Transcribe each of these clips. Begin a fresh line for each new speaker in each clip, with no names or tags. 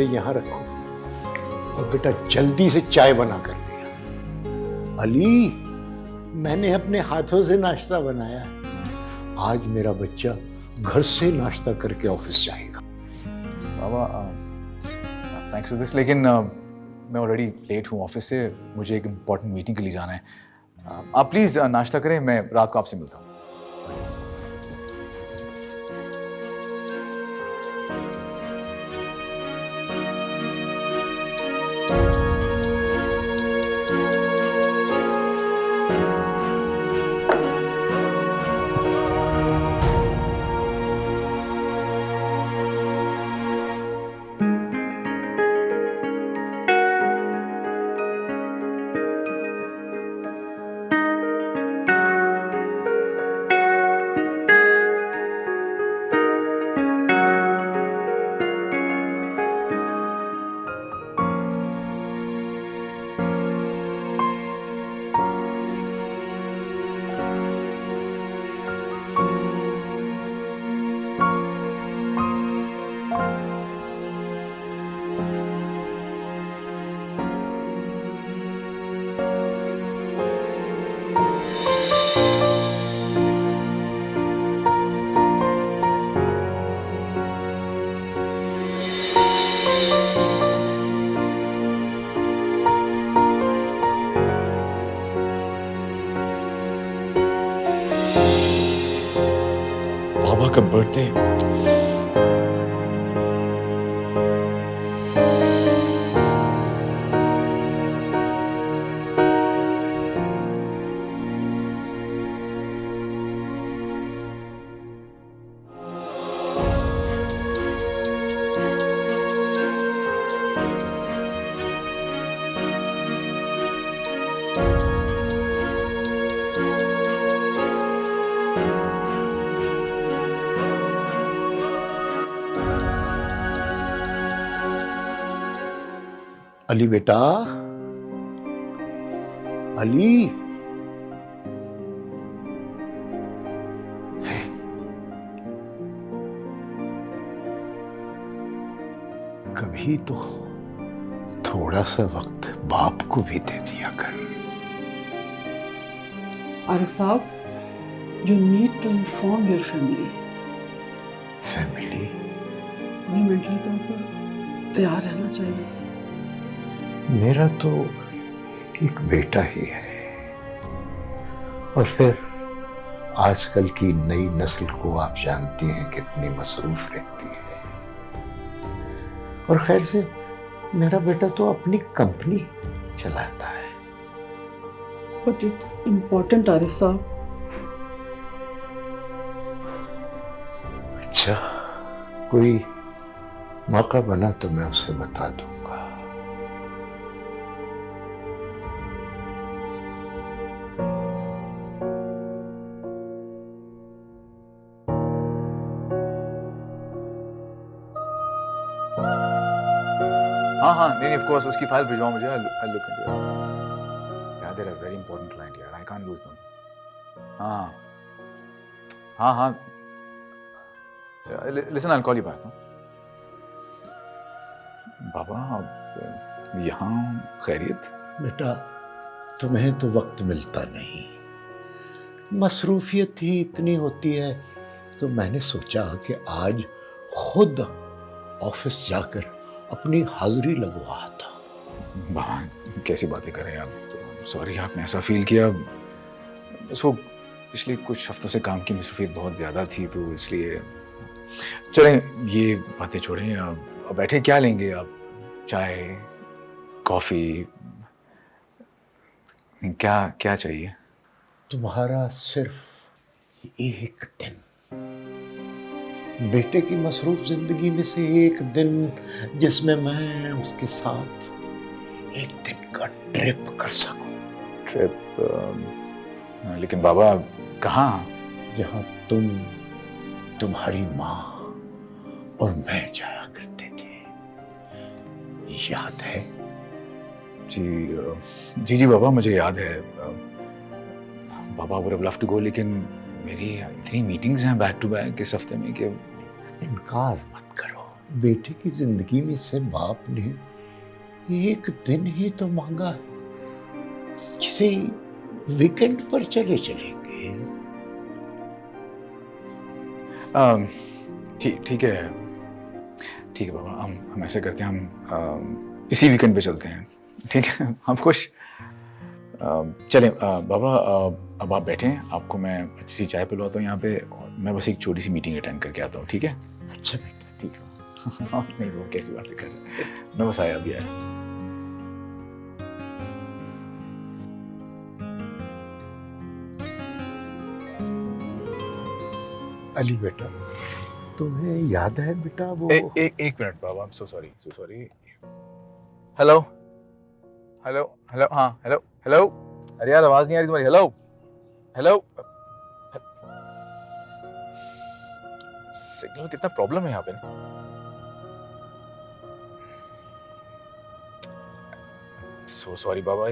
इसे यहाँ रखो और बेटा जल्दी से चाय बना कर दिया। अली, मैंने अपने हाथों से नाश्ता बनाया। आज मेरा बच्चा घर से नाश्ता करके ऑफिस जाएगा।
बाबा थैंक्स फॉर दिस, लेकिन मैं ऑलरेडी लेट हूँ ऑफिस से, मुझे एक इम्पॉर्टेंट मीटिंग के लिए जाना है। आप प्लीज़ नाश्ता करें, मैं रात को आपसे मिलता हूँ।
बाबा का बर्थडे।
अली बेटा, अली, कभी तो थोड़ा सा वक्त बाप को भी दे दिया कर।
आरिफ साहब, you need to inform your family.
Family?
उन्हें मेंटली तौर पर तैयार रहना चाहिए।
मेरा तो एक बेटा ही है, और फिर आजकल की नई नस्ल को आप जानती हैं कितनी मसरूफ रहती है। और खैर से मेरा बेटा तो अपनी कंपनी चलाता है।
But it's important, आरिफ साहब।
अच्छा, कोई मौका बना तो मैं उसे बता दूंगा।
हाँ, नहीं, ऑफ कोर्स उसकी फाइल भिजवाओ मुझे, I'll look into it. यार, they're a very important client यार, I can't lose them. हाँ. Listen, I'll call you back. बाबा, आप यहाँ खैरियत?
बेटा, तुम्हें तो वक्त मिलता नहीं, मसरूफियत ही इतनी होती है, तो मैंने सोचा कि आज खुद ऑफिस जाकर अपनी हाजिरी लगवा था।
बाबा, कैसी बातें करें आप? सॉरी, आपने ऐसा फील किया। बस वो पिछले कुछ हफ्तों से काम की मसरूफियत बहुत ज़्यादा थी, तो इसलिए। चलें, ये बातें छोड़ें, अब बैठे क्या लेंगे आप? चाय, कॉफ़ी, क्या चाहिए?
तुम्हारा सिर्फ एक दिन, बेटे की मसरूफ जिंदगी में से एक दिन, जिसमें मैं उसके साथ एक दिन का ट्रिप कर सकूं।
ट्रिप? लेकिन बाबा, कहाँ? जहाँ
तुम, तुम्हारी माँ और मैं जाया करते थे, याद है?
जी बाबा, मुझे याद है। बाबा, would have love to go, लेकिन मेरी इतनी मीटिंग्स हैं बैक टू बैक इस हफ्ते में कि।
इनकार मत करो, बेटे की जिंदगी में से बाप ने एक दिन ही तो मांगा है। किसी वीकेंड पर चले चलेंगे।
ठीक है, ठीक है बाबा, हम ऐसे करते हैं, हम इसी वीकेंड पे चलते हैं, ठीक है? हम खुश। चलें बाबा, अब आप बैठें, आपको मैं अच्छी सी चाय पिलवाता हूँ यहाँ पे, और मैं बस एक छोटी सी मीटिंग अटेंड करके आता हूँ, ठीक है?
अच्छा बेटा,
ठीक है। नहीं, वो कैसी बातें कर रहे हैं, मैं बस आया, अभी आया।
अली बेटा, तुम्हें याद है बेटा वो
एक minute Baba, I am so sorry. Hello hello hello, हाँ हेलो हेलो, अरे यार आवाज नहीं आ रही तुम्हारी, हेलो हेलो। सिग्नल में कितना प्रॉब्लम है यहाँ पे। सो सॉरी बाबा।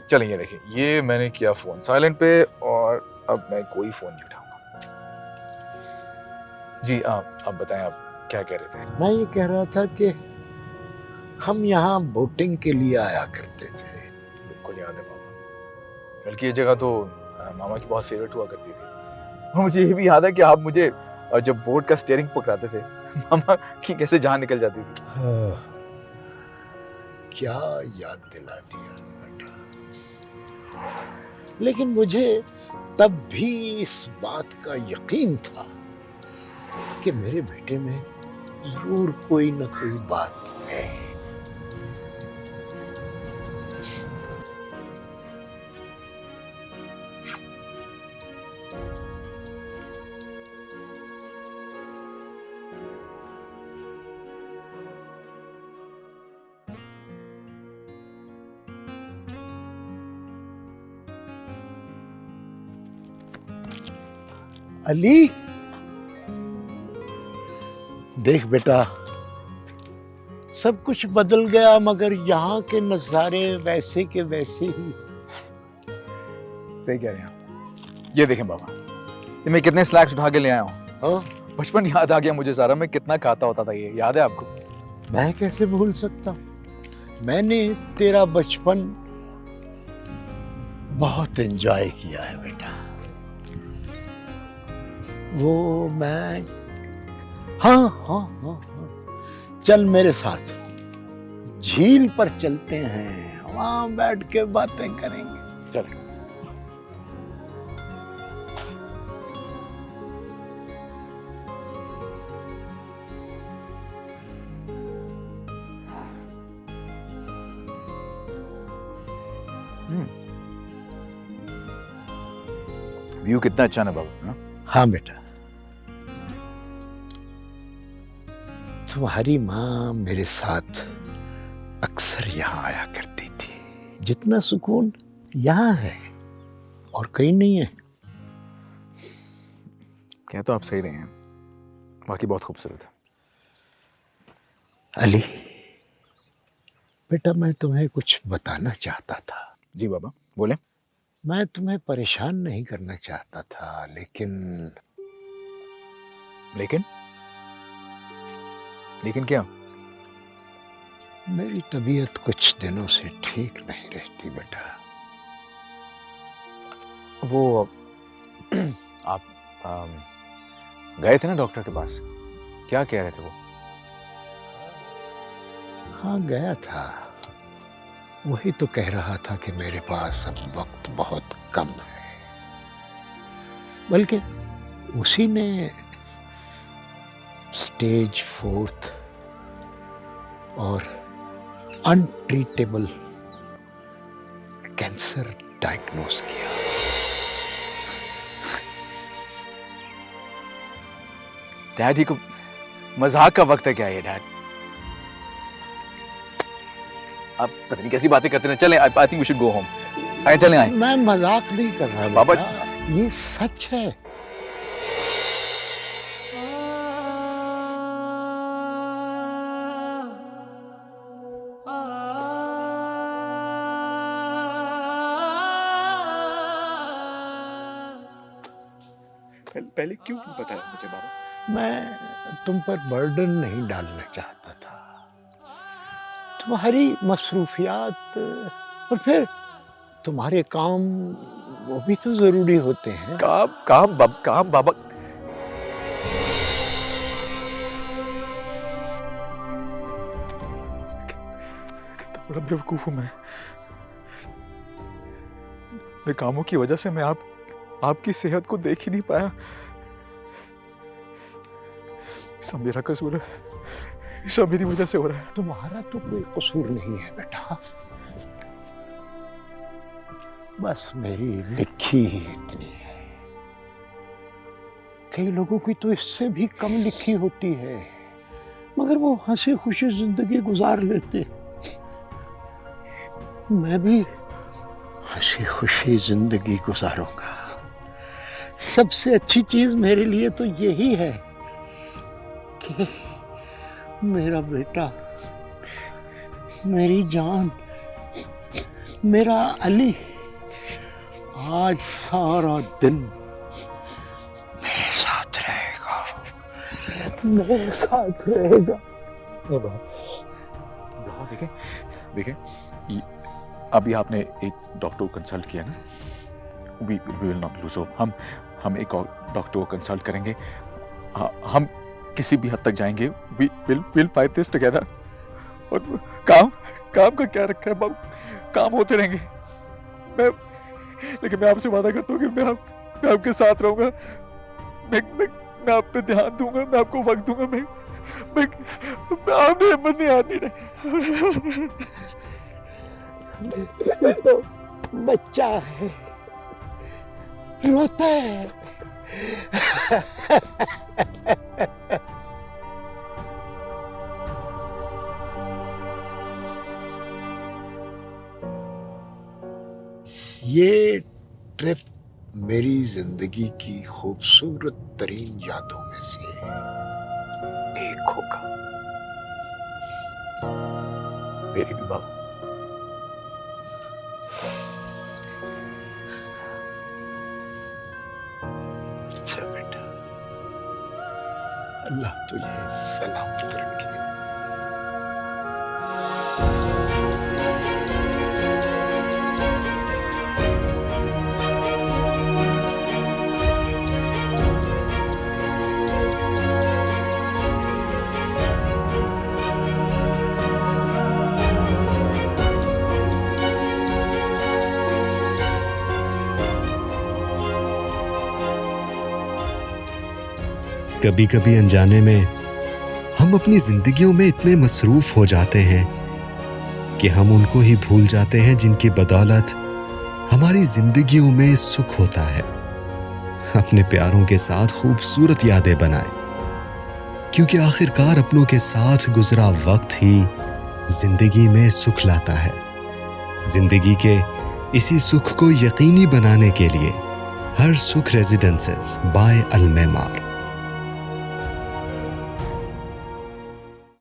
चलिए ये देखिए, ये मैंने किया फोन साइलेंट पे, और अब मैं कोई फोन नहीं उठाऊंगा। जी आप बताएं, आप क्या कह रहे थे?
मैं ये कह रहा था कि हम यहाँ बोटिंग के लिए आया करते थे।
बिल्कुल याद है बाबा, बल्कि ये जगह तो मामा की बहुत फेवरेट हुआ करती थी। और मुझे ये भी याद है कि आप मुझे जब बोट का स्टीयरिंग पकड़ाते थे, मामा की कैसे जान निकल जाती थी।
हाँ, क्या याद दिला दिया बेटा। लेकिन मुझे तब भी इस बात का यकीन था कि मेरे बेटे में जरूर कोई न कोई बात है। अली, देख बेटा, सब कुछ बदल गया, मगर यहाँ के नजारे वैसे के वैसे ही।
सही कह रहे हैं आप। ये देखें बाबा, ये मैं कितने स्नैक्स उठा के ले आया हूँ।
हाँ,
बचपन याद आ गया मुझे सारा, मैं कितना खाता होता था, ये याद है आपको?
मैं कैसे भूल सकता हूँ। मैंने तेरा बचपन बहुत एंजॉय किया है बेटा। वो मैं हाँ, चल मेरे साथ, झील पर चलते हैं, वहां बैठ के बातें करेंगे।
चलो। व्यू कितना अच्छा ना बाबू, ना?
हाँ बेटा, तुम्हारी माँ मेरे साथ अक्सर यहाँ आया करती थी। जितना सुकून यहाँ है और कहीं नहीं है।
कह तो आप सही रहे हैं, बाकी बहुत खूबसूरत है।
अली बेटा, मैं तुम्हें कुछ बताना चाहता था।
जी बाबा, बोले।
मैं तुम्हें परेशान नहीं करना चाहता था, लेकिन
लेकिन क्या?
मेरी तबीयत कुछ दिनों से ठीक नहीं रहती बेटा।
वो आप गए थे ना डॉक्टर के पास, क्या कह रहे थे वो?
हाँ गया था, वही तो कह रहा था कि मेरे पास अब वक्त बहुत कम है। बल्कि उसी ने स्टेज 4 और अनट्रीटेबल कैंसर डायग्नोस किया।
डैडी को मजाक का वक्त है क्या ये डैड? आप पता नहीं कैसी बातें करते हैं। चलें, I think we should go home. आए चलें, आए।
मैं मजाक नहीं कर रहा
बाबा,
बेटा, ये सच है।
पहले क्यों नहीं बताया मुझे बाबा?
मैं तुम पर बर्डन नहीं डालना चाहता था। तुम्हारी मसरूफियात और फिर तुम्हारे काम, वो भी तो जरूरी होते हैं।
काम बाबा। कितना बड़ा बेवकूफ हूँ मैं। मेरे कामों की वजह से मैं आपकी सेहत को देख ही नहीं पाया। सब मेरा कसूर है, सब मेरी वजह से हो रहा है।
तुम्हारा तो कोई कसूर नहीं है बेटा, बस मेरी लिखी ही इतनी है। कई लोगों की तो इससे भी कम लिखी होती है, मगर वो हंसी खुशी जिंदगी गुजार लेते। मैं भी हंसी खुशी जिंदगी गुजारूंगा। सबसे अच्छी चीज मेरे लिए तो यही है कि मेरा बेटा, मेरी जान, मेरा अली आज सारा दिन मेरे साथ रहेगा, मेरे साथ रहेगा।
देखें, अभी आपने एक डॉक्टर को कंसल्ट किया ना, we will not lose hope. हम एक और डॉक्टर को कंसल्ट करेंगे, हम किसी भी हद तक जाएंगे। We will fight this together. और काम का क्या रखा है बाबू, काम होते रहेंगे। लेकिन मैं आपसे वादा करता हूँ कि मैं आपके साथ रहूंगा। मैं आप पे ध्यान दूंगा, मैं आपको वक्त दूंगा। मैं आपने हिम्मत नहीं हारनी है।
ये तो बच्चा है, रोता है। ये ट्रिप मेरी जिंदगी की खूबसूरत तरीन यादों में से एक होगा।
मेरी भी बाबा।
अच्छा बेटा, अल्लाह तुझे सलामत रखे।
कभी कभी अनजाने में हम अपनी जिंदगियों में इतने मसरूफ हो जाते हैं कि हम उनको ही भूल जाते हैं जिनकी बदौलत हमारी जिंदगियों में सुख होता है। अपने प्यारों के साथ खूबसूरत यादें बनाएं, क्योंकि आखिरकार अपनों के साथ गुजरा वक्त ही जिंदगी में सुख लाता है। जिंदगी के इसी सुख को यकीनी बनाने के लिए हर सुख रेजिडेंसेस बाय अल मेमार।